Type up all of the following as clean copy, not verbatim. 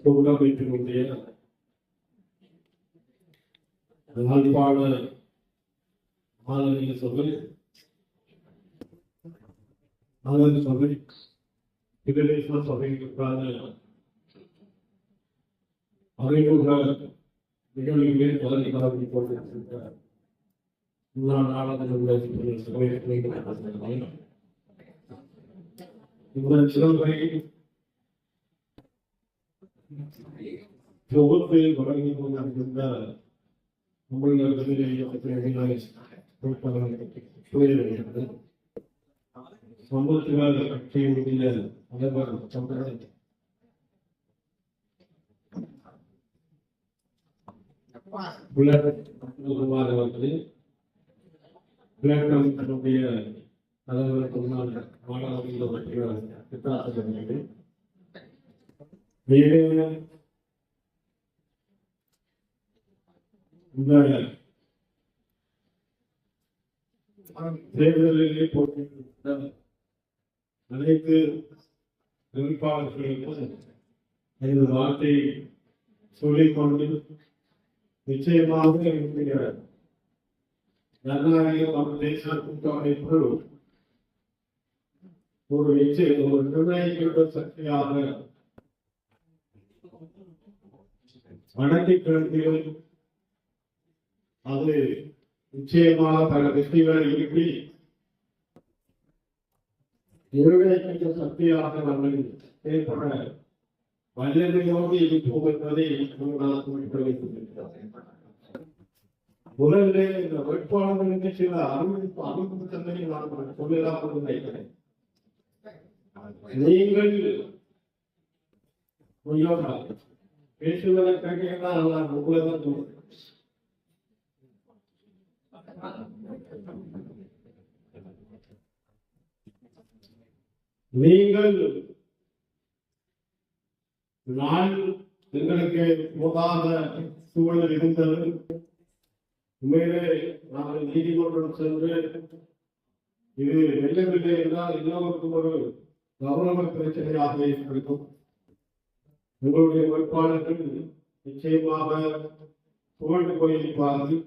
கூட்டமைப்பினுடைய யாழ்ப்பாண மாநில சபை சபை பிரதேச சபைக்கான அறிமுக நிகழ்வுகளை பதவிக்காக கொண்டிருக்கிறார். முன்னாள் நாடாளுமன்ற இந்த சிறப்பை தொகுத்து வழங்கிக் கொண்டிருக்கின்ற சமத்துவ கட்சியினுடைய தலைவர் குமார் அவர்களே, தன்னுடைய தலைவருக்கு முன்னாள் மாணவர்கள் இந்த தேர்தலிலே போட்டியிட்ட அனைத்து வேட்பாளர்களுக்கும் எனது வார்த்தை சொல்லிக்கொண்டு நிச்சயமாக என்னுடைய ஜனநாயக தேச கூட்டமைப்பு ஒரு நிர்ணயிக்கின்ற சக்தியாக வடக்கு கிழக்கில் அது நிச்சயமாக பல வெற்றிகளை ஈட்டி நிர்ணயிக்கின்ற சக்தியாக நாங்கள் ஏற்பட வல்லமையோடு இருப்போம் என்பதை நான் குறிப்பிட வைத்திருக்கிறேன். முதலிலே இந்த வேட்பாளர்களுக்கு சில அறிவிப்பு தன்மையை நான் சொல்லலாம் என்று நினைக்கிறேன். நீங்கள் கொஞ்சம் பேசுவதற்காக நான் உங்களை தான் சொல்றேன். நீங்கள் நான் எங்களுக்கு போகாத சூழல் இருந்தது. உண்மையிலே நாங்கள் நீதிமன்றம் சென்று இது வெல்லவில்லை என்றால் எல்லோருக்கும் ஒரு கௌரவ பிரச்சனையாக இருக்கும். உங்களுடைய வேட்பாளர்கள் நிச்சயமாக புகழ்ந்து போயிருப்பார்கள்.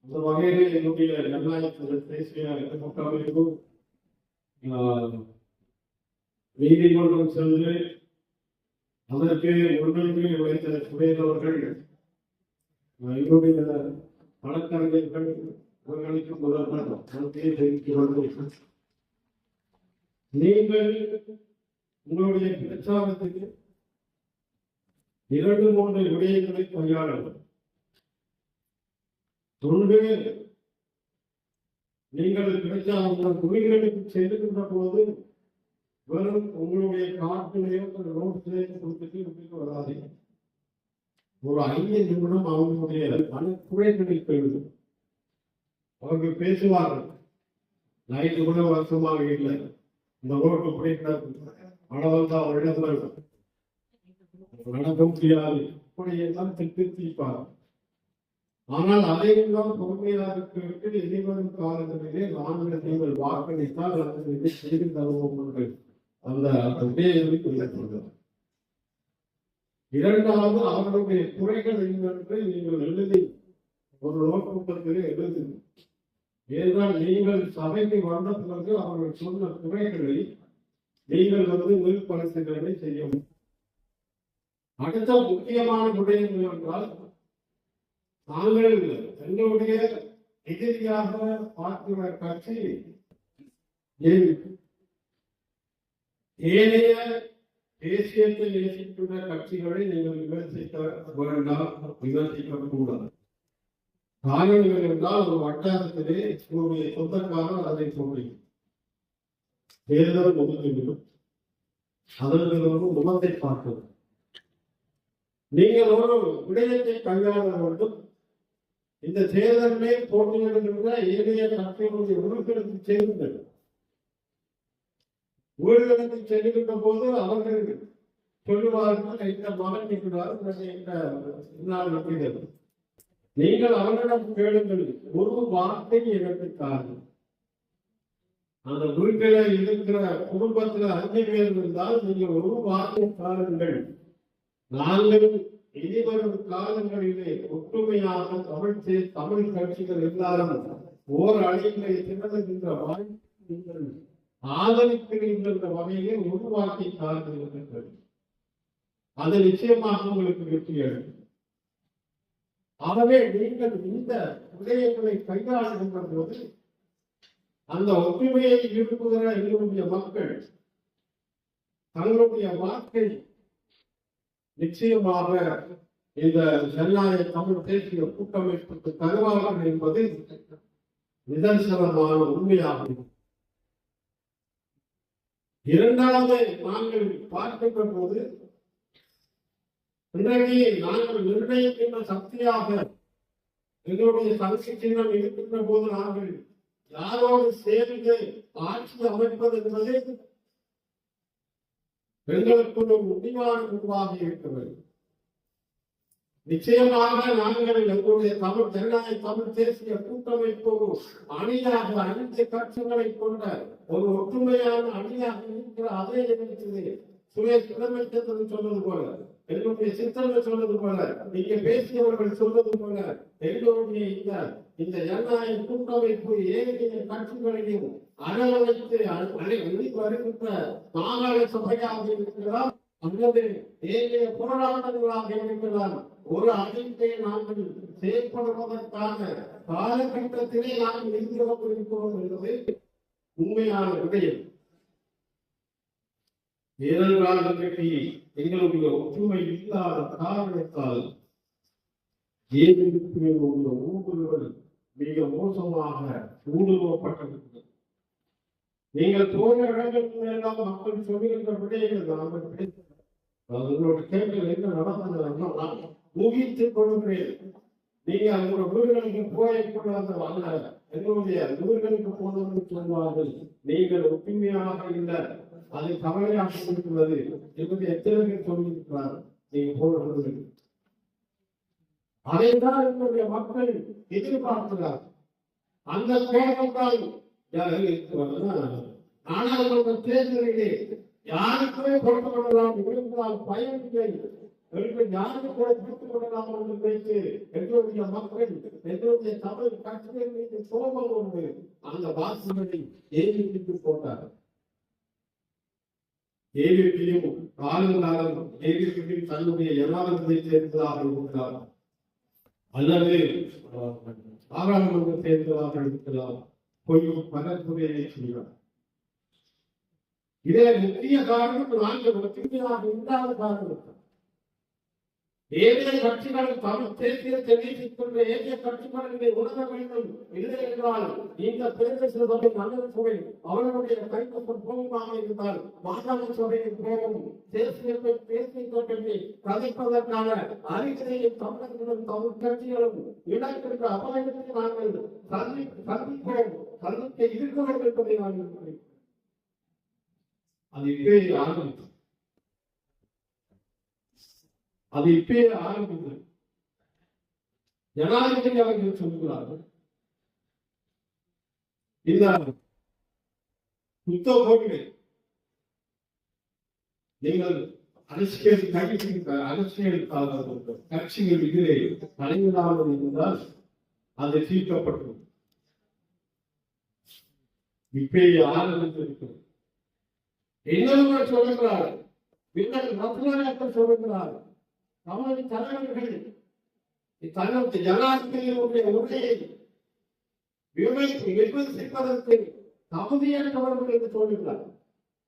அந்த வகையிலே என்னுடைய ஜனநாயக தேசிய கூட்டமைப்பு நீதிமன்றம் சென்று அதற்கு ஒன்றிற்கு உழைத்த சுயேதவர்கள் என்னுடைய வழக்கறிஞர்கள் அவர்களுக்கு முதல்வர் தெரிவிக்கிறார்கள். நீங்கள் உங்களுடைய பிரச்சாரத்துக்கு 2-3 விடயங்களை கையாளலாம். தொண்டு நீங்கள் பிரச்சாரம் குடிகளுக்கு செல்லுகின்ற போது வெறும் உங்களுடைய காட்டிலேயோ ரோட்டிலேயோ கொடுத்துட்டு வீட்டுக்கு வராதீங்க. ஒரு 5 நிமிடம் அவங்களுடைய குறைகளில் கேள்வி அவர்கள் பேசுவார்கள். நைட்டு கூட வருஷமாக இல்லை, இந்த ரோட்டு குறைக்கிற மழை வந்தா ஒரு இடத்துல நடக்க முடியாது, இப்படியெல்லாம் திருத்திப்பார். ஆனால் அதையெல்லாம் பொறுமையாக கேட்டு எதிர்வரும் காலங்களிலே நாங்கள் நீங்கள் வாக்களித்தால் அதை செய்து தருவோம் என்று அந்த விடயங்களை சொல்லிக்கொள்கிறார். இரண்டாவது, அவர்களுடைய குறைகள் என்று நீங்கள் எழுதி ஒரு நோக்கத்திலே எழுதி, ஏனென்றால் நீங்கள் சபைக்கு வந்த பிறகு அவர்கள் சொன்ன குறைகளை நீங்கள் மீள்பரிசீலனை செய்யவும். அடுத்த முக்கியமான விடயங்கள் என்றால், நாங்கள் எங்களுடைய எதிரியாக பார்க்கிற கட்சி ஏனைய தேசியத்தை நேசிக்கின்ற கட்சிகளை நீங்கள் விமர்சிக்க வேண்டாம், விமர்சிக்க கூடாது. காரணங்கள் என்றால் ஒரு வட்டாரத்திலே உங்களுடைய சொந்தக்காரர் அதை சொல்லி தேர்தல் முகத்திலும் அதற்கு முகத்தை பார்க்கிறது. நீங்கள் ஒரு விடயத்தை கையாள வேண்டும். இந்த தேர்தலிலே போட்டியிடுகின்ற ஏனைய கட்சிகளுடைய உறுப்பினருக்கு சேருங்கள். ஊர்களுக்கு செல்லுகின்ற போது அவர்கள் சொல்லுவார்கள், இந்த மகன் இருக்கிறார், நீங்கள் அவர்களிடம் கேளுங்கள், ஒரு வார்த்தை எனக்கு காரணம். அந்த வீட்டில் இருக்கிற குடும்பத்தில் 5 பேர் இருந்தால் நீங்கள் ஒரு வார்த்தை காணுங்கள். நாங்கள் இனிவரும் காலங்களிலே ஒற்றுமையாக தமிழ் கட்சிகள் எல்லாரும் ஓர் அணிகளை திரளுகின்ற வாய்ப்பு நீங்கள் ஆதரிக்கிறீர்கள் என்ற வகையை உருவாக்கி காண்கிறது. அது நிச்சயமாக உங்களுக்கு வெற்றி அளிக்கும். ஆகவே நீங்கள் இந்த விடயங்களை கையாளுகின்ற போது அந்த ஒற்றுமையை விரும்புகிற எங்களுடைய மக்கள் தங்களுடைய வாக்கை நிச்சயமாக இந்த ஜனநாயக தமிழ் தேசிய கூட்டமைப்புக்கு தருவார்கள் என்பது நிதர்சனமான உண்மையாகும். இரண்டாவது நாங்கள் பார்க்கின்ற போது இன்றைக்கு நாங்கள் நிர்ணயிக்கின்ற சக்தியாக எங்களுடைய சக்தி சின்னம் இருக்கின்ற போது நாங்கள் யாரோடு சேர்ந்து ஆட்சி அமைப்பது என்பது எங்களுக்கு ஒரு முடிவான முடிவாக இருக்கிறது. நிச்சயமாக நாங்கள் எங்களுடைய தமிழ் ஜனநாயக தமிழ் தேசிய கூட்டமைப்பு அணியாக அனைத்து கட்சிகளை கொண்ட ஒரு ஒற்றுமையான அணியாக இருக்கிற அதே நிகழ்ச்சியை சுரேஷ் பிரதமர் சொன்னது போல, எங்களுடைய சித்தர்கள் சொன்னது போல, நீங்க பேசியவர்கள் சொல்வது போல, எங்களுடைய இந்த ஜனநாயக கூட்டமைப்பு ஏனைய கட்சிகளையும் அரவணைத்து வருகின்ற மாகாண சபையாக இருக்கிறார் அல்லது ஏனைய போராட்டங்களாக இருக்கிறார். ஒரு அறிக்கை நாங்கள் செயல்படுவதற்கான காலகட்டத்திலே நாங்கள் இருந்து கொண்டிருக்கிறோம் என்பது உண்மையான விடயம். ஏனென்றால் இன்றைக்கு எங்களுடைய ஒற்றுமை இல்லாத காரணத்தால் ஏழைகளுடைய ஊடுருவல் மிக மோசமாக ஊடுருவப்பட்டிருக்கிறது. நீங்கள் போன இடங்களில் எல்லாம் மக்கள் சொல்லுகின்ற விடயங்கள் நாங்கள் பேசுகிறோம். கேள்விகள் என்ன நடந்தது ஊகித்துக் கொள்கிறேன். நீங்க அவங்களோட வீடுகளுக்கு போயக்கூடாது அல்ல, எங்களுடைய வீடுகளுக்கு போனவர்கள் சொல்வார்கள் நீங்கள் ஒற்றுமையாக இல்லை, அதை கவலையாக இருக்கிறது என்பது எத்தனை பேர் சொல்லியிருக்கிறார். நீங்க போனவர்கள் அதைத்தான் எங்களுடைய மக்கள் எதிர்பார்க்கிறார். அந்த கோபத்தால் நாடாளுமன்ற தேர்தலிலே யாருக்குமே கொடுத்து கொள்ளலாம் இருந்தால் பயனில்லை, யாருக்கு கூட கொடுத்துக் கொள்ளலாம் என்று வைத்து எங்களுடைய மக்கள் எங்களுடைய தமிழ் கட்சிகள் மீது கோபம் கொண்டு அந்த வாக்குகளை ஏவிக்கு போட்டார். ஏவிபியும் காலங்காலம் ஏவிபியும் தன்னுடைய ஜனாதிபதி தேர்தலாக இருக்கிறார் அல்லது பாராளுமன்ற தேர்தலாக இருக்கலாம், கொஞ்சம் பரப்புரையை செய்வார். இதே முக்கிய காரணம் நாங்கள் ஒற்றுமையாக இல்லாத காரணம். ஏனைய கட்சிகள் தமிழ் தேசியத்தை நீட்டிக்கொண்ட ஏனைய கட்சிகள் இதை உணர வேண்டும். இல்லை என்றால் இந்த பிரதேச சபை நல்ல சபை அவர்களுடைய கைப்பற்றும் போகமாக இருந்தால் மாகாண சபையின் போகும் தேசியத்தை பேசிக்கொண்டே கதைப்பதற்கான அறிக்கையை தமிழர்களும் தமிழ் கட்சிகளும் இணைக்கின்ற அபாயத்தை நாங்கள் சந்திப்போம், சந்திக்க இருக்கிறோம் என்பதை நாங்கள் அது இப்பயே ஆரம்பித்தோம். அது இப்பயே ஆரம்பித்தது. ஜனாதிபதி அவர்கள் சொல்கிறார்கள் இந்த புத்த கோவிலை நீங்கள் அரசியல் கட்சிகள் இதிலே தலைவராக இருந்தால் அது தீர்க்கப்பட்டது. இப்பயே ஆரம்பித்திருக்கிறது. இன்னொரு சொல்லுகிறார், பின்னர் ரத்னாக்கள் சொல்லுகிறார், தமிழ் தலைவர்கள் தனது ஜனாதிபதியினுடைய உரையை விமர்சிப்பதற்கு தகுதியற்றவர்கள் என்று சொல்லுகிறார்.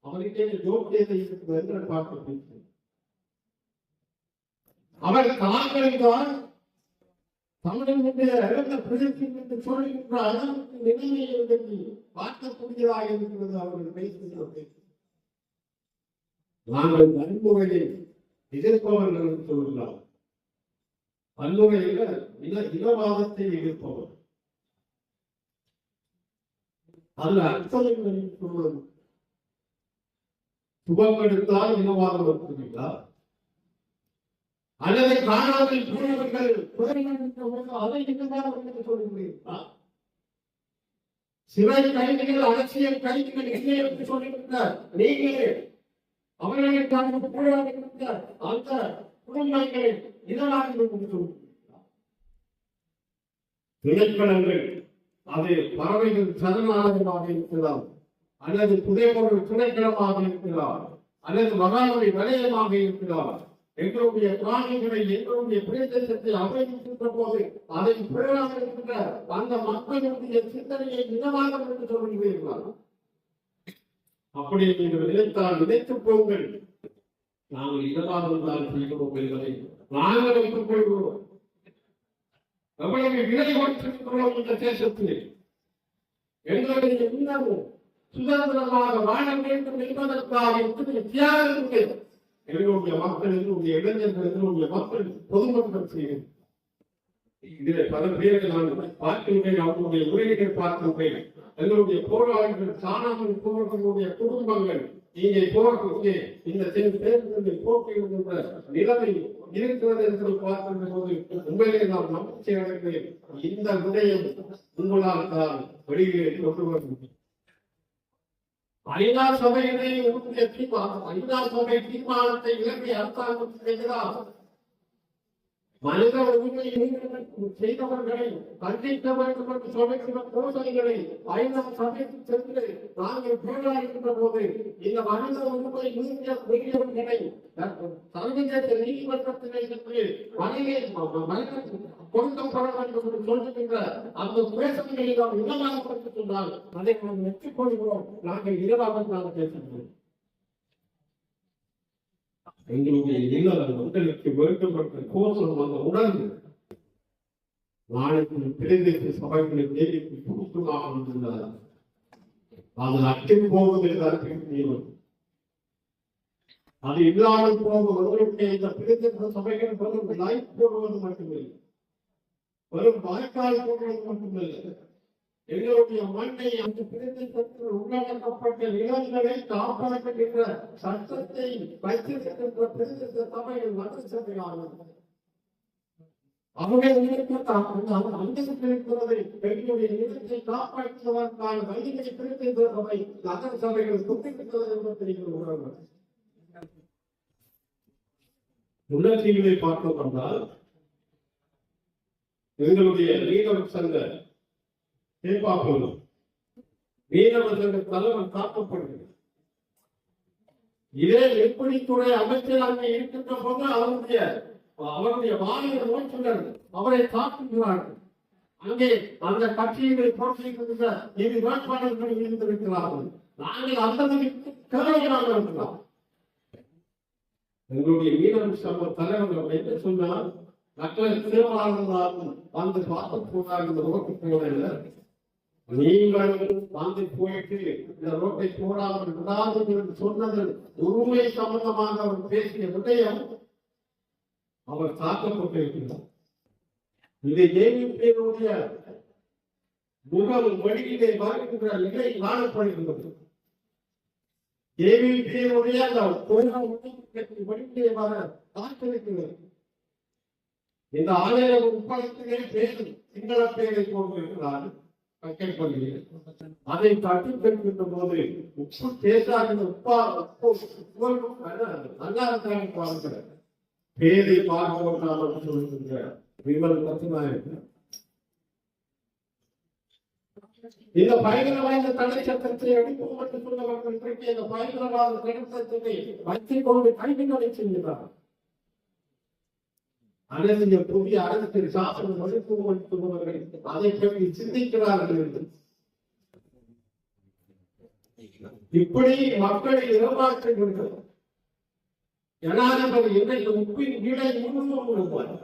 அவருக்கே ஜோக்கியதை என்று பார்க்க அவர் தாங்கள் தமிழனுடைய பிரதிநிதி என்று சொல்லுகின்ற அளவுக்கு நிலைமையை பார்க்கக்கூடியதாக இருக்கிறது. அவர்கள் பேசுகிற நாங்கள் வன்முறையை எதிர்ப்பவர்கள் என்று சொல்கிறார். வன்முறையில இனவாதத்தை எதிர்ப்பவர் அதுல அர்த்தங்கள் சொல்வது சுபம் எடுத்தால் இனவாதம் இருக்கிறீங்களா அல்லது காணாமல் போனவர்கள் அதை இனவாதம் சொல்ல முடியுங்களா? சிறை கைதிகள் அரசியல் கைதிகள் என்ன என்று சொல்லிவிட்டார். நீங்களே அவர்களுக்காக போராடுகின்ற அந்த குடும்பங்களை இதனால் திணைக்களங்கள் அது பறவைகள் சரணாலயமாக இருக்கலாம், அல்லது புதைப்பொருள் திணைக்களமாக இருக்கலாம், அல்லது மகாபலி நிலையமாக இருக்கலாம். எங்களுடைய பிராணிகளை எங்களுடைய பிரதேசத்தை அமைக்கின்ற போது அதை பிறராக இருக்கின்ற அந்த மக்களுடைய சிந்தனையை இனமாக என்று சொல்லுகிறீர்கள். அப்படி நீங்கள் நினைத்தால் நினைத்துப் போங்கள். நாங்கள் இதமாக இருந்தால் செய்கிறோம் என்பதை நாங்கள் வைத்துக் கொள்கிறோம். எவ்வளவு விலை கொடுத்திருக்கிறோம் இந்த தேசத்தில். எங்களுடைய இன்னமும் சுதந்திரமாக வாழ வேண்டும் என்பதற்காக எத்தனை தியாகங்கள் எங்களுடைய மக்கள், எங்களுடைய இளைஞர்கள், எங்களுடைய மக்கள், பொதுமக்கள் செய்யும். இதில் பல பேரை நான் பார்க்கின்றேன், அவர்களுடைய உரைகளை பார்க்கின்றேன். எங்களுடைய போராளிகள், காணாமல் போர்களுடைய குடும்பங்கள் இங்கே போராட்டத்திலே இந்த தேர்தலில் போட்டியிடுகின்ற நிலைமை இருக்கிறது என்று பார்க்கின்ற போது உண்மையிலே நாம் நம்பிக்கை அடைகிறேன். இந்த விடயம் உங்களால் தான் வெளியே கொண்டு வர முடியும். ஐநா சபையிலே ஐநா சபை தீர்மானத்தை இலங்கை அரசாங்கத்துக்கு எதிராக மனித உரிமை செய்தவர்களை கண்டிக்க வேண்டும் என்று சொல்லுகிற கோஷங்களை ஐநா சபைக்கு சென்று நாங்கள் போராடுகின்ற போது இந்த மனித உரிமை மீறியவர்களை சர்வதேச நீதிமன்றத்திலே சென்று கொடுக்கப்பட வேண்டும் என்று சொல்லுகின்ற அந்த பேசங்களை நாம் இடமாக சொன்னால் அதை நாம் வெற்றி கொள்கிறோம். நாங்கள் இரவாக நாங்கள் பேசுகிறோம். எங்களுடைய இல்லறம் மக்களுக்கு வேண்டும் என்ற கோஷம் அந்த உணர்வு நாளைக்கு பிரதேச சபைகளின் தேதிக்கு புதுசுமாக வந்துள்ளது. அது அட்டை போவது என்று அது இல்லாமல் போவதற்கு இந்த பிரதேச சபைகள் வெறும் லைட் போடுவது மட்டுமில்லை, வெறும் வாய்க்கால் போடுவது மட்டுமில்லை, எங்களுடைய மண்ணை அந்த பிரதேசத்தில் உள்ளடக்கப்பட்ட நிலங்களை காப்பாற்றுகின்ற சட்டத்தை வைத்திருக்கின்ற பிரதேச சபைகள் நடுச்சபையாகும். அவர்களுடைய அந்தஸ்திருக்கிறது எங்களுடைய நிலத்தை காப்பாற்றுவதற்கான வழிகளை பிரதேச சபை நகர சபைகள் கொண்டிருக்கிறது என்று தெரிகிறது. முன்னேற்றங்களை பார்த்தோம் என்றால் எங்களுடைய மீனவர் சங்க மீனவர்கள் தலைவர் காக்கப்படுகிறது. இதே எப்படித்துறை அமைச்சர் அங்கே இருக்கின்ற போது அவருடைய வாலிபர் நோக்கினர் அவரை தாக்குகிறார்கள். அங்கே அந்த கட்சிகளை போட்டிருக்கின்ற இரு வேட்பாளர்கள் இருந்திருக்கிறார்கள். நாங்கள் அந்த கலவராக இருக்கிறோம். எங்களுடைய மீனவர் சமூக தலைவர்கள் என்ன சொன்னால் மக்கள் சேவாளர்களாகவும் வந்து பார்த்து போனார். இந்த ரோட்டு போன நீங்கள் வந்து போயிட்டு இந்த ரோட்டை போடாமல் விடாது என்று சொன்னது உரிமை சம்பந்தமாக அவர் பேசிய விடயம் அவர் தாக்கப்பட்டிருக்கிறார். இதை ஏவியுடைய முகம் வழியிலே வாழ்கின்ற நிலை காணப்படுகின்றது. ஏவியுடைய அந்த வழியிலே வர காத்திருக்கிறது. இந்த ஆலயம் உட்படத்திலே பேரு சிங்கள பேரை கொண்டிருக்கிறார். அதை தட்டி பெறுகின்ற போது உப்பு பேசாத நல்லா இருக்காங்க பேரை பார்க்க சொல்லுகின்ற விமல் பத்தினாயிரம். இந்த பயங்கரவாத தடை சட்டத்தை அடிப்போம் என்று சொன்னவர்கள் இந்த பயங்கரவாத தடை சட்டத்தை வைத்துக் கொண்டு கைவினை செய்கிறார். அரசிய புதிய அரசியல் சாசனம் வழிபடுத்துபவர்கள் அதை பற்றி சிந்திக்கிறார்கள் என்று இப்படி மக்களை ஏமாற்றுகின்றனர். ஜனாதிபதி இன்றைக்கு உப்பின் விலை கொடுப்பார்.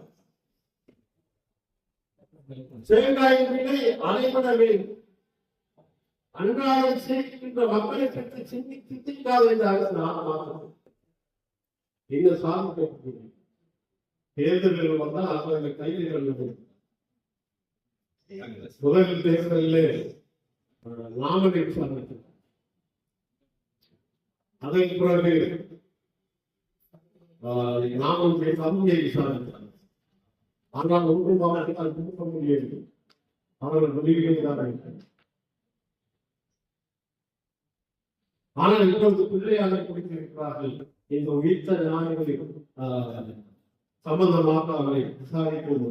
தேங்காயின் விலை அனைவரவே அன்றாடம் சேர்க்கின்ற மக்களை பற்றி சிந்திக்காத இந்த அரசு நான் இந்த சாதனை தேர்தல்கள் வந்தால் அவர்கள் கைதிகள் முதல் தேர்தலில் நாமினேஷன் அதன் பிறகு நாமளுடைய தம்பியை விசாரித்தார். ஆனால் ஒன்று மாவட்டத்தால் கொடுக்க முடியாது. அவர்கள் வெளியிடுகிறார்கள். ஆனால் இப்பொழுது பிள்ளையாக கொடுத்திருக்கிறார்கள். இந்த உயிர்த்த நாடுகளில் சம்பந்தமாக அவரை விசாரிக்கும்.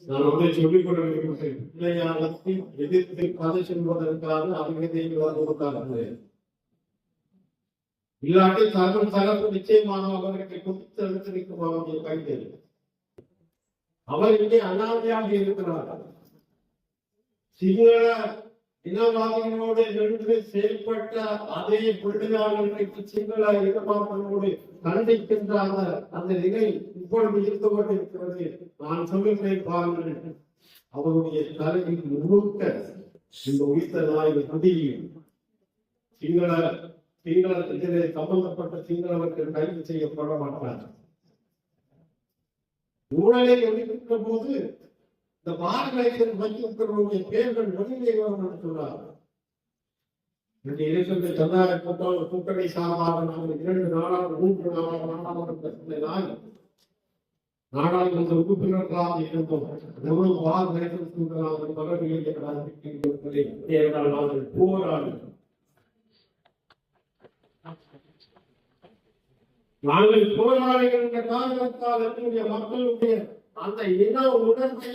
நான் ஒன்றை சொல்லிக் கொள்ள விரும்புகிறேன். பிள்ளையாளத்தை எதிர்த்து கதை சொல்வதற்காக அவர்களை கொடுத்தார்கள். இல்லாட்டி தரப்பு நிச்சயமாக அவர்களை குறித்து அனுசரிக்கும் அவருடைய கைது. அவர் இங்கே அனாதையாக இருக்கிறார். சிங்கள இனவாதிகளோடு நின்று செயல்பட்ட அதே பிள்ளையாளர்களை சிங்கள இனவாதிகளோடு கண்டிக்கின்ற அந்த நிலை இப்பொழுது இருந்து கொண்டிருக்கிறது. நான் சொல்லுகிறேன் பாருங்கள், அவருடைய தலையில் முழுக்க இந்த உயிர்த்த நாய் குடியும் சிங்களத்திலே சம்பந்தப்பட்ட சிங்களவர்கள் கைது செய்யப்பட மாட்டார்கள். ஊழலை வெளியிட்ட போது இந்த பாரதிய மத்திய பேர்கள் வெளியே வரும் சொன்னார். கூட்டணி சார்பாக நாங்கள் 2 நாளாக 3 நாளாக நாடாளுமன்றத்தினால் நாடாளுமன்ற உறுப்பினர்களாக இருந்தோம். நாங்கள் போராடி நாங்கள் போராடுகின்ற காரணத்தால் என்னுடைய மக்களுடைய அந்த இன உணர்வை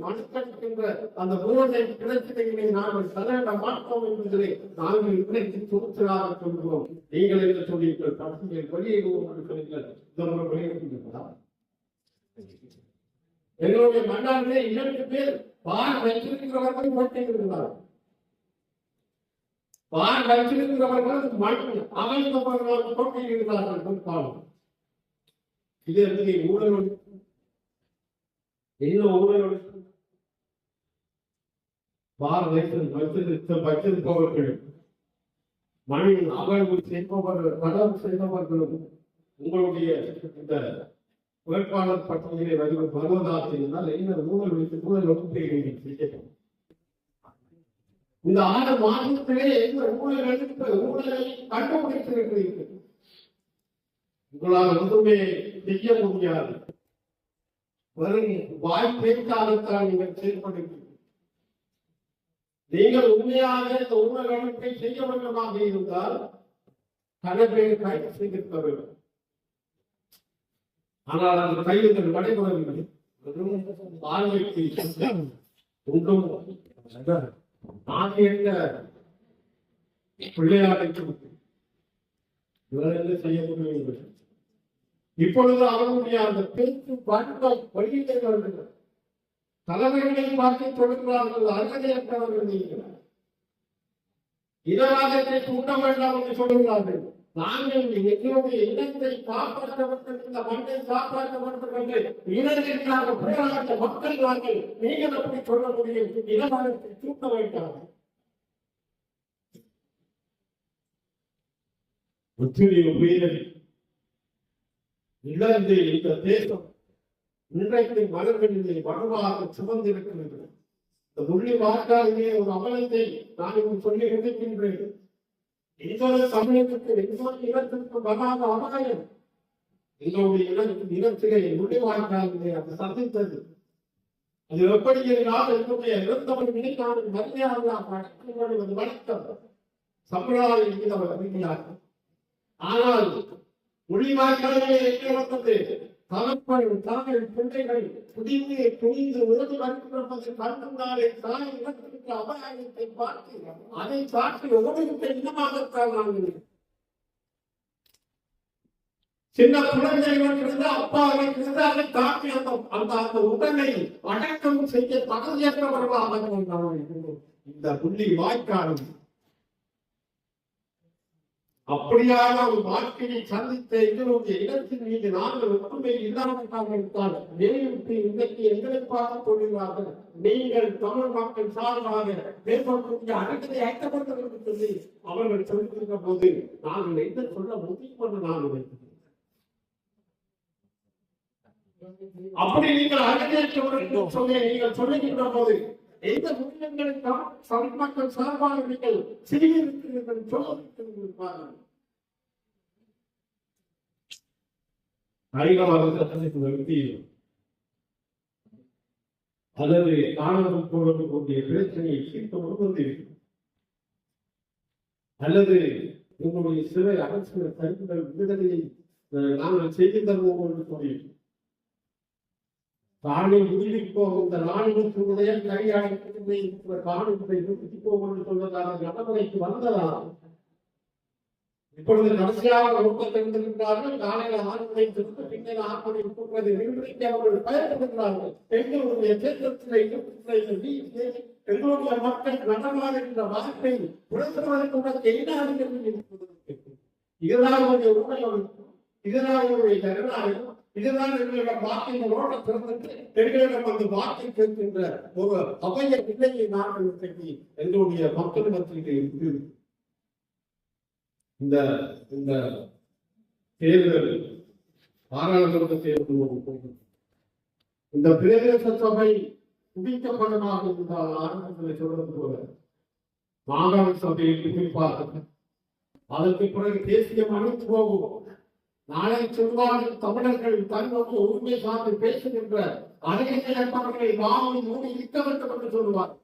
மனுக்கின்ற அந்த ஊழலை பிரச்சனைகளை நாங்கள் தலையிட மாட்டோம் என்பதை நாங்கள் இன்றைக்கு துணிச்சலாக சொல்கிறோம். நீங்கள் என்ன சொல்லியிருக்கிற பசுமையை வெளியிடுவோம். எங்களுடைய மன்னாரிலே 2 பேர் பார் வைத்திருக்கிறவர்கள் ஓட்டியிருக்கிறார். பார் வைத்திருக்கிறவர்கள் அகழ்ந்தவர்கள் போட்டியிருக்கிறார்கள். இது எப்படி ஊழல்? என்ன ஊழல்? பார் வைத்திருப்பவர்கள் மண் அகழ்வு செய்பவர்கள் கடவு செய்பவர்களும் உங்களுடைய இந்த வேட்பாளர் பட்டியலை வருவதாக இருந்தால் என்ன ஊழல் வைத்து ஊழல் செய்யணும். இந்த 6 மாதத்திலே எந்த ஊழலை கண்டுபிடித்திருக்கிறீர்கள். உங்களால் ஒன்றுமே செய்ய முடியாது. வரும் வாய்ப்பேச்சாளத்தால் நீங்கள் செயல்படுகிறீர்கள். நீங்கள் உண்மையாக இந்த ஊழல் அமைப்பை செய்ய வேண்டுமாக இருந்தால் தலைமையை கைது செய்திருக்க வேண்டும். ஆனால் அந்த கைதுகள் நடைபெறவில்லை. பிள்ளையாடைக்கு இவர்கள் செய்ய முடியும். இப்பொழுது அவருடைய அந்த பேச்சு பார்க்க வழியிலே வருகிறார். தலைவர்களை பார்த்து சொல்கிறார்கள், அருகதையற்றவர்கள் நீங்கள் இனவாதத்தை தூண்ட வேண்டாம் என்று சொல்கிறார்கள். நாங்கள் எங்களுடைய இனத்தை காப்பாற்றவர்கள், இந்த மண்ணை காப்பாற்றவர்கள், இனத்திற்காக போராட்ட மக்கள் நாங்கள். நீங்கள் அப்படி சொல்ல முடியும்? இனவாதத்தை தூண்ட வேண்டாம். உயிரை இழந்து இந்த தேசம் இன்றைக்கு மலர்களிலே வலுவாக சுமந்திருக்கிறது. இந்த முள்ளி வாக்காளிலே ஒரு அமலத்தை நான் சொல்லி இருக்கின்றேன். இன்னொரு சமயத்துக்கு இன்னொரு இனத்திற்கு வராத அபாயம் எங்களுடைய இனத்திலே முள்ளி வாக்காளிலே அது சந்தித்தது. அது எப்படி இருந்தால் என்னுடைய இறந்தவர்களை நான் மரியாதையாக வணக்கம் சம்பிரதாயம். ஆனால் மொழிவாய்க்காலே நடந்தது. தகப்பன் தாங்கள் பிள்ளைகள் புதிய துணிந்து உலக வருகிறது கண்ணுனாலே தாய் இனத்திற்கு அபாயத்தை பார்த்து அதை பார்த்து உலகத்தை இனமாகத்தான் நாங்கள் சின்ன குழந்தைகள் இருந்து அப்பா இருந்து அதை தாக்கி அந்த அந்த உடலை அடக்கம் செய்ய தகுதியற்றவர்களாக இந்த புள்ளி வாய்க்காலம் அப்படியான ஒரு வாழ்க்கையை சந்தித்த எங்களுடைய இடத்தின் மீது நாங்கள் ஒற்றுமை இல்லாமல் நேரிட்டு இன்றைக்கு எங்களை பார்த்து கொள்கிறார்கள். நீங்கள் தமிழ் மக்கள் சார்பாக பேசக்கூடிய அனைத்தை அழைக்கப்பட்டவர்கள் சொல்லி அவர்கள் சொல்லுகின்ற போது நாங்கள் என்ன சொல்ல முடியும் என்று நான் நினைக்கிறேன். அப்படி நீங்கள் அழைக்கப்பட்டவர்கள் சொல்லி நீங்கள் சொல்லுகின்ற போது எந்த முன்னங்களை தமிழ் மக்கள் சார்பாக நீங்கள் சிறியிருக்கிறீர்கள் சொல்லியிருக்கிறீர்கள். அல்லது காணாமல் போடக்கூடிய பிரச்சனையை தீர்க்க முன்வந்திருக்கும் அல்லது உங்களுடைய சிறை அரசியல் தனிப்புகள் விடுதலையை நாங்கள் செய்து தருவோம் என்று சொல்லி ராணி உயிருக்கு போகும் இந்த ராணுவத்தினுடைய கையாளத்தை ராணுவத்தை நிறுத்தி போகும் என்று சொல்வதாக நடைமுறைக்கு வந்ததா? இப்பொழுது கடைசியாக ஒப்பந்திருக்கின்றார்கள். காலையில் 6 மணி திரும்ப பின்னர் 6 மணி கூட்டுவது இன்றைக்கு அவர்கள் பயன்படுகிறார்கள். எங்களுடைய தேர்தலை எங்களுடைய மக்கள் நடமாடுகின்ற வாய்ப்பை புறத்துவதற்கு என்ன இதுதான் உண்மை. இதுதான் என்னுடைய ஜனநாயகம். இதுதான் எங்களிடம் வாக்கினரோட திறந்துட்டு எங்களிடம் அந்த வாக்கை கேட்கின்ற ஒரு அபய நிலையை நாங்கள் இன்றைக்கு எங்களுடைய மக்கள் மத்தியில் இருக்கு. இந்த இந்த தேர்தல் பாராளுமன்ற தேர்தல் இந்த பிரதேச சபை குவிக்கப்படமாக இருந்தால் ஆரம்பத்தில் சொல்றது போல மாகாண சபையில் குவிப்பார்கள். அதற்கு பிறகு தேசியம் அணிந்து போகும். நாளை சொல்வார்கள் தமிழர்கள் தன்னுடைய உரிமை சார்ந்து பேசுகின்ற அரசியலமைப்புகளை வாங்கி மூடி இருக்க வேண்டும் என்று சொல்வார்.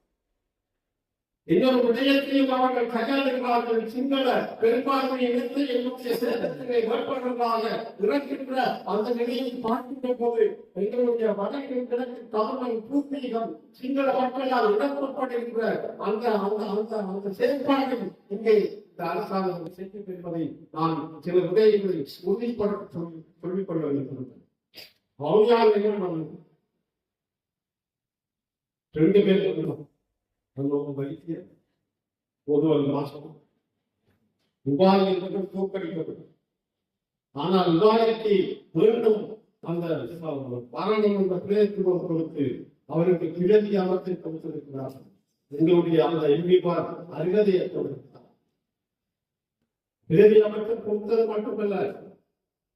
இன்னொரு விடயத்தையும் அவர்கள் கையாளுகிறார்கள். சிங்கள பெரும்பான்மையை எடுத்து என்னுடைய சேதத்திலே வேட்பாளர்களாக இறக்கின்ற அந்த நிலையை பார்க்கின்ற போது எங்களுடைய வடக்கு கிழக்கு தமிழ் பூர்வீகம் சிங்கள மக்களால் இழக்கப்படுகின்ற அந்த அந்த செயல்பாடு இங்கே இந்த அரசாங்கம் செய்யும் என்பதை நான் சில விடயங்களை உறுதிப்படுத்த சொல்லிக்கொள்ள வேண்டும். மௌனியாளர்கள் 2 பேர் வைத்திய ஒருவர் மாசம் துபாய் என்பது தோற்கடிக்கப்படும். ஆனால் துபாய்க்கு மீண்டும் அந்த பாராளுமன்ற பிரேத்துவம் கொடுத்து அவருக்கு கிழக்கு அமர்த்தை கொடுத்திருக்கிறார்கள். எங்களுடைய அந்த எம்பிபார் அருகதையை கொடுத்தார். பிரதி அமைச்சர் கொடுத்தது மட்டுமல்ல,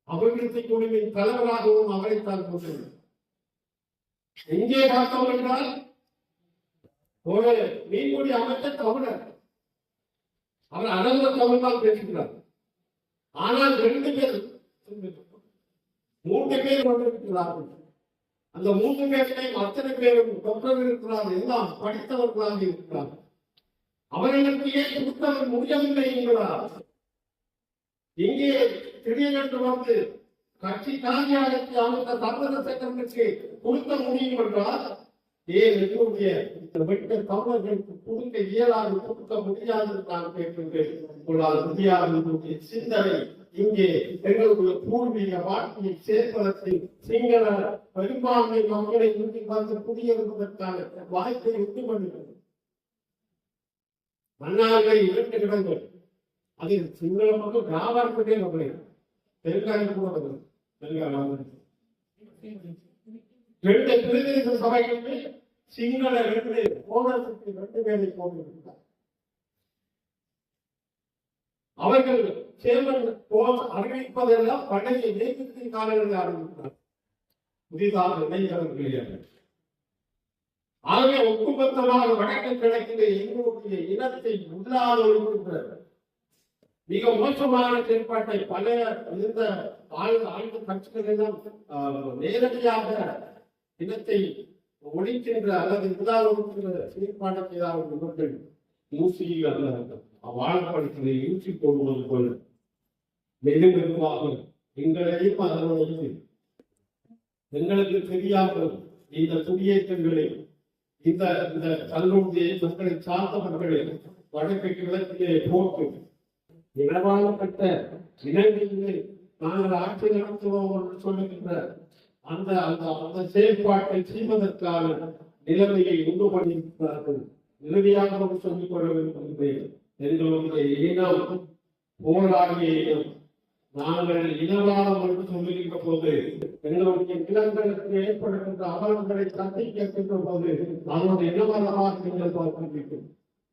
அபிவிருத்தி குழுவின் தலைவராகவும் அவரைத்தான் கொண்டது. எங்கே பார்த்தோம் என்றால் ஒரு மீன்குடி அமைச்சர் தமிழர், அவர் அடர்ந்த தமிழ் தான் பேசுகிறார். ஆனால் 2 பேர் 3 பேர் கொண்டிருக்கிறார்கள். அந்த 3 பேர்களையும் அத்தனை பேரும் டாக்டர் இருக்கிறார்கள், எல்லாம் படித்தவர்களாக இருக்கிறார்கள். அவர்களுக்கு ஏன் கொடுத்தவர் முடியவில்லை என்கிறார். இங்கே திடீரென்று வந்து கட்சி காரியாலயத்தை அமைத்த சர்வதேசத்திற்கு கொடுக்க முடியும் என்றால் ஏன் எங்களுடைய தமிழர்களுக்கு கொடுக்க இயலாது, கொடுக்க முடியாது நான் கேட்கின்றேன். முடியாது சிந்தனை இங்கே எங்களுடைய பூர்வீக வாழ்க்கையை சேர்ப்பதற்கு சிங்கள பெரும்பான்மை மக்களை இங்கு வந்து குடியேறுவதற்கான வாய்ப்பை உண்டு பண்ணுகிறது. மன்னார்கள் 2 இடங்கள் அது சிங்கள மக்கள் வியாபாரத்துக்கே நம்மளே தெலுங்கானா கூட தெலுங்கானா 2 பிரதேச சபைகளுக்கு சிங்கள 2 பேரை போட்டிருக்கிறார். அவர்கள் சேர்மன் அறிவிப்பதெல்லாம் பழைய இயக்கத்தின் காலங்களில் ஆரம்பித்தார். புதிதாக இளைஞர்கள் ஆகவே ஒட்டுமொத்தமாக வடக்கு கிழக்கிலே எங்களுடைய இனத்தை உள்ளாத மிக மோசமான செயல்பாட்டை பல இருந்த ஆழ்ந்த கட்சிகள் எல்லாம் நேரடியாக இனத்தை ஒழிக்கின்ற அல்லது முதலாளிக்கிற செயல்பாட்டை செய்தார்கள். இவர்கள் ஊசியில் அல்ல வாழப்படுத்தினை ஊசி போடுவது போல மெது மெதுவாக எங்களையும் அதனுடைய எங்களுக்கு தெரியாமல் இந்த குடியேற்றங்களை இந்த தங்களுடைய மக்களை சார்ந்தவர்களை வடக்கு கிழக்கிலே போக்கு நிலவாழப்பட்ட இலங்கையிலே நாங்கள் ஆட்சி நடத்துவோம் என்று சொல்லுகின்ற அந்த அந்த செயல்பாட்டை செய்வதற்கான நிலைமையை உண்டு பண்ணியிருக்கிறார்கள். இறுதியாக சொல்லிக் கொள்ள வேண்டும். எங்களுடைய இனம் போராடிய இனம் நாங்கள் இனவாதம் என்று சொல்லுகின்ற போது எங்களுடைய நிலங்களுக்கு ஏற்படுகின்ற அவலங்களை தட்டி கேட்கின்ற போது அதனுடைய இனவாதமாக நீங்கள் பார்க்கின்றீர்கள்.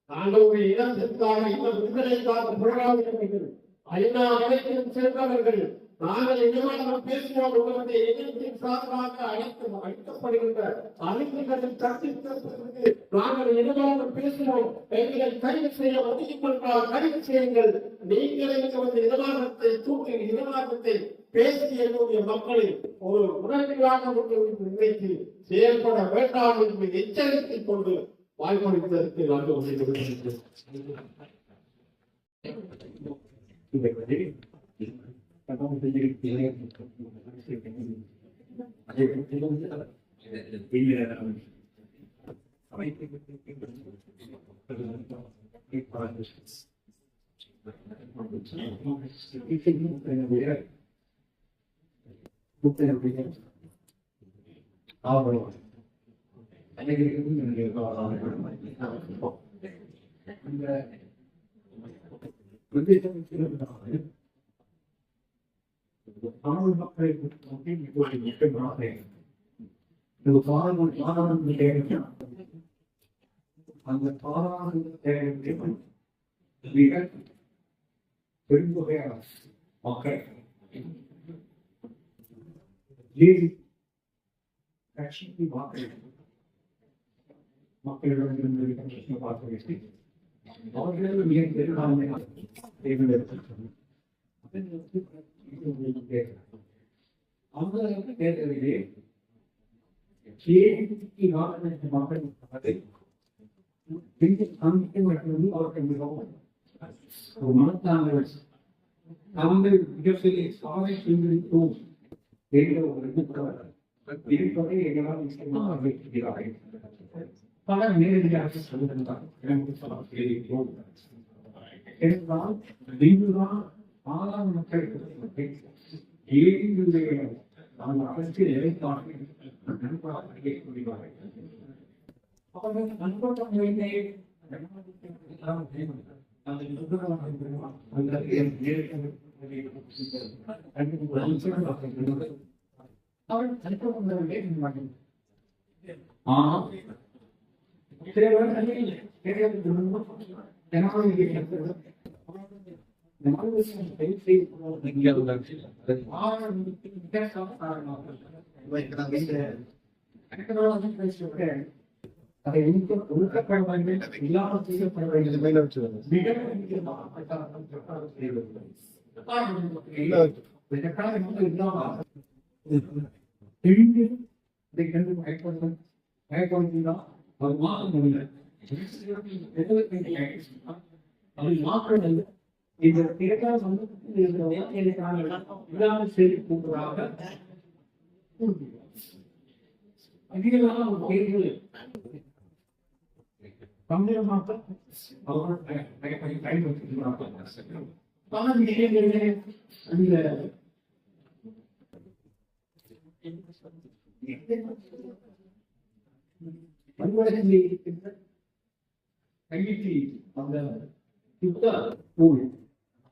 நாங்களுடைய இனத்திற்காக இந்த விடுதலைக்காக போராடுகிறீர்கள். ஐநா அமைப்பிலும் சேர்ந்தவர்கள் நாங்கள் இனவாதம் பேசுவோம் உங்களுடைய இனத்தின் சார்பாக அழைக்கப்படுகின்ற அறிஞர்களின் கருத்திற்கு நாங்கள் இனவாதம் பேசுவோம், எங்களை கைது செய்ய முடியும் என்றால் கைது செய்யுங்கள். நீங்கள் எங்களுக்கு இனவாதத்தை தூக்கி இனவாதத்தை பேசி என்னுடைய மக்களை ஒரு உடனடியாக நிலைக்கு செயல்பட வேண்டாம் என்று எச்சரித்துக் கொண்டு வாய்மொழிப்பதற்கு நாங்கள் தமிழ் மக்களை அந்த பாராளுமன்ற மிக பெருந்தொகையான மக்கள் கட்சிக்கு மக்களிடமிருந்து பார்த்து அவர்கள் மிக பெரும்பான்மையாக அந்த தேர்தலிலே மக்கள் அவர்கள் மிகவும் மனத்தாங்கள் அவர்கள் மிகப்பெரிய சாலை செய்திருக்கும் இருப்பதை எங்களால் நிச்சயமாக வைக்கிறார்கள் பல நேரடியாக சொல்லுகின்றார் என்றால் இதுதான் ஆளாம் மக்களுக்கு அந்த அரசியல் நிலைப்பாடுகள் நன்றாக அறியக்கூடியவார்கள் அவர்கள் நண்பர்களை அவர்கள் தனிப்பட்டவர்களே ஆனால் அதை ஒழுக்கப்பட வேண்டும் இல்லாமல் செய்யப்பட வேண்டும் தெரிந்து இதை கண்டு பயன்படுத்தினால் அது மாற்ற முடியல அதை மாற்றம் இல்லை இந்த திரைக்கால சமூகத்தில் செய்தி கூடுதலாக அதிகமான ஒரு கேள்வி தமிழமாக அவர்கள் பயன்படுத்துகிறார்கள் பல விஷயங்களிலே அந்த பல்வழக்கிலே இருக்கின்ற கையெழுத்தி அந்த நூல்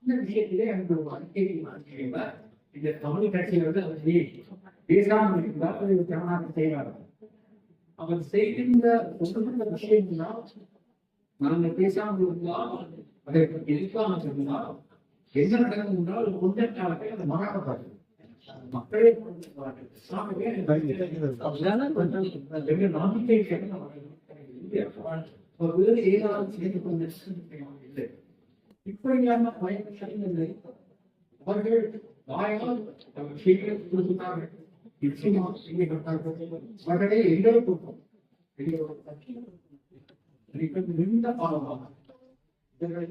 அந்த விஷயத்திலே அந்த ஒரு அறிக்கையை மாற்றியுள்ளார். இந்த தமிழ் கட்சியிலிருந்து அவர் பேசாமல் இருந்தால் ஜனநாயகம் செய்வார்கள். அவர் செய்கின்ற ஒன்றுமில்ல விஷயம்தான் நாங்கள் பேசாமல் இருந்தால் அதை எதிர்க்காமல் இருந்தால் என்ன நடக்கும் என்றால் கொஞ்ச காலத்தை அதை மறக்கப்படாது. மக்களே நம்பிக்கை வேறு ஏதாவது செய்து கொண்டு இப்படியான பயணங்களை அவர்கள் வாயால் கொடுத்தார்கள். நிச்சயமாக செய்யப்பட்டார்கள். அவர்களே எங்களுக்கும் மிகுந்த பாவமாக இவர்களை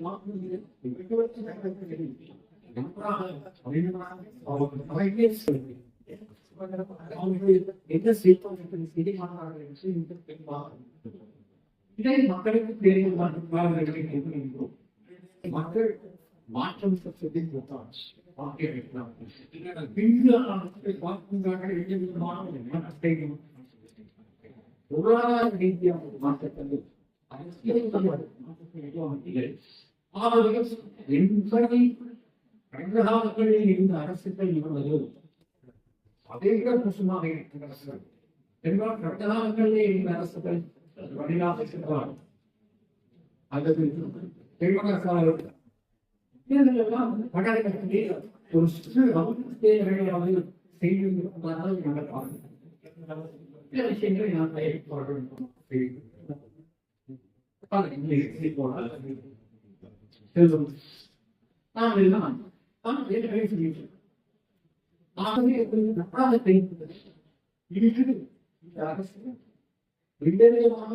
என்ன செய்வார்கள் இதை மக்களுக்கு தெரிய மக்கள் மாற்றம் பொருளாதார ரீதியான மாற்றத்தை கடந்தகாலங்களில் இருந்த அரசுகள் இவர்கள் அதை விட மோசமாக இருக்கிற அரசுகள் என்றால் கடந்தகாலங்களிலே இருந்த அரசுகள் வழியாக சென்றார் அல்லது ஒரு சிறு தேவையாக செய்திருப்பதால் நடப்பார்கள். சில விஷயங்களை நான்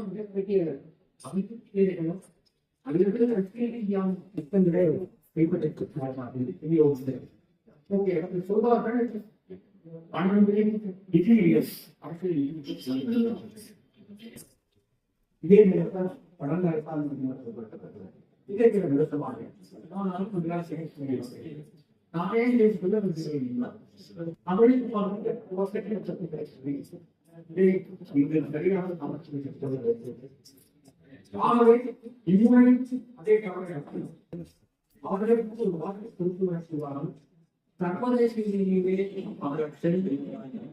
மிகப்பெரிய அமைப்புகளும் அதில் திட்டங்களை கைப்பற்ற ஓகே சொல்வார்கள் 12 டிகிரிஸ் இதே நேரத்தில் படம் இதே நிறுத்தமாக நானே சரியான அதே அவர்களுக்கு ஒரு வார்த்தை கொடுத்து சர்வதேச ரீதியிலே அவர்கள் சென்று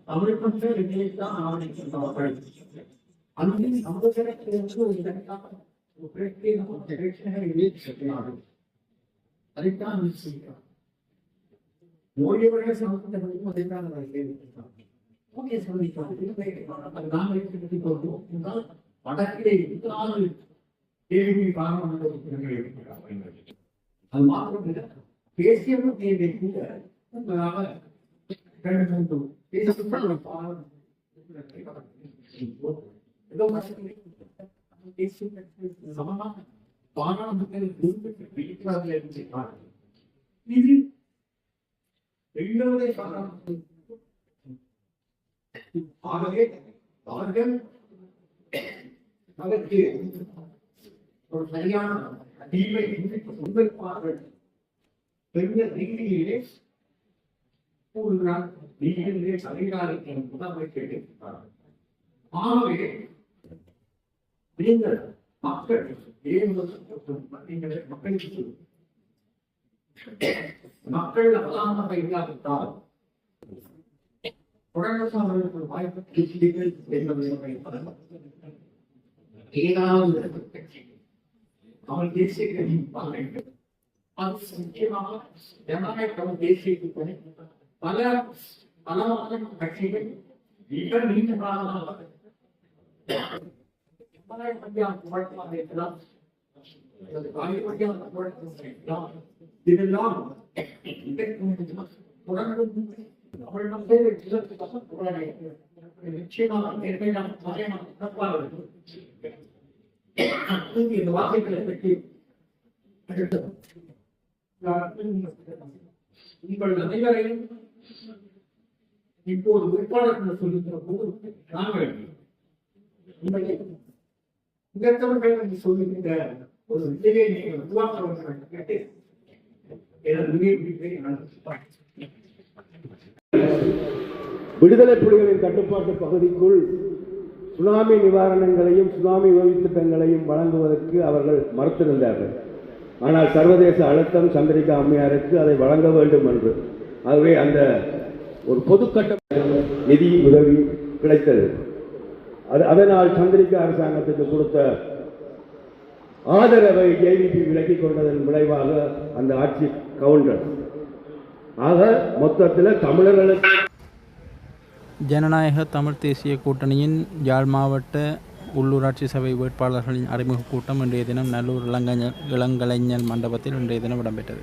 அவர்களுக்கு தான் ஆவணங்கள் அந்த சமுதாயத்திலிருந்து ஒரு அதைத்தான் செய்கிறார் மோடியவர்கள் சமூகத்தினருக்கும் அதைத்தான் மோடியை சந்திக்கிறார் நாங்கள் வடக்கிலே இருந்தால் கேள்வி பாராளுமன்ற இருக்கிறார் அது மாத்திரம் தேசியமும் தேவை கூட அவர்கள் அதற்கு ஒரு சரியான தீர்வை முன்வைப்பார்கள் பெரிய ரீதியிலே கூறுகிறார் நீங்களே அதிகாரத்தின் முதன்மை கேட்டிருக்கிறார்கள் ஆகவே நீங்கள் மக்கள் மக்களுக்கு மக்கள் அல்லாமல் இல்லாவிட்டால் உடனே வாய்ப்பு ஏதாவது அவன் தேசிய கட்சி அது முக்கியமாக ஜனநாயக தேசிய பல கட்சிகள் மிக நீண்ட காலமாக இதெல்லாம் இந்த வார்த்தைகளை பற்றி உங்கள் அனைவரையும் இப்போது வேட்பாளர்கள் சொல்லுகிற போது நாங்கள் உங்கத்தவர்கள் என்று சொல்லுகின்ற ஒரு விஜயை நீங்கள் உருவாக்க வேண்டும் கேட்டு விடுதலை புலிகளின் கட்டுப்பாட்டு பகுதிக்குள் சுனாமி நிவாரணங்களையும் சுனாமி உதவி திட்டங்களையும் வழங்குவதற்கு அவர்கள் மறுத்திருந்தார்கள். ஆனால் சர்வதேச அழுத்தம் சந்திரிகா அம்மையாருக்கு அதை வழங்க வேண்டும் என்று, ஆகவே அந்த ஒரு பொதுக்கட்ட நிதி உதவி கிடைத்தது. அதனால் சந்திரிகா அரசாங்கத்துக்கு கொடுத்த ஆதரவை ஜேவிபி விலக்கிக் கொண்டதன் விளைவாக அந்த ஆட்சி கவுண்டர். ஆக மொத்தத்தில் தமிழர்களுக்கு ஜனநாயக தமிழ் தேசிய கூட்டணியின் யாழ் மாவட்ட உள்ளூராட்சி சபை வேட்பாளர்களின் அறிமுக கூட்டம் இன்றைய தினம் நல்லூர் இளங்கலைஞர் மண்டபத்தில் இன்றைய தினம் இடம்பெற்றது.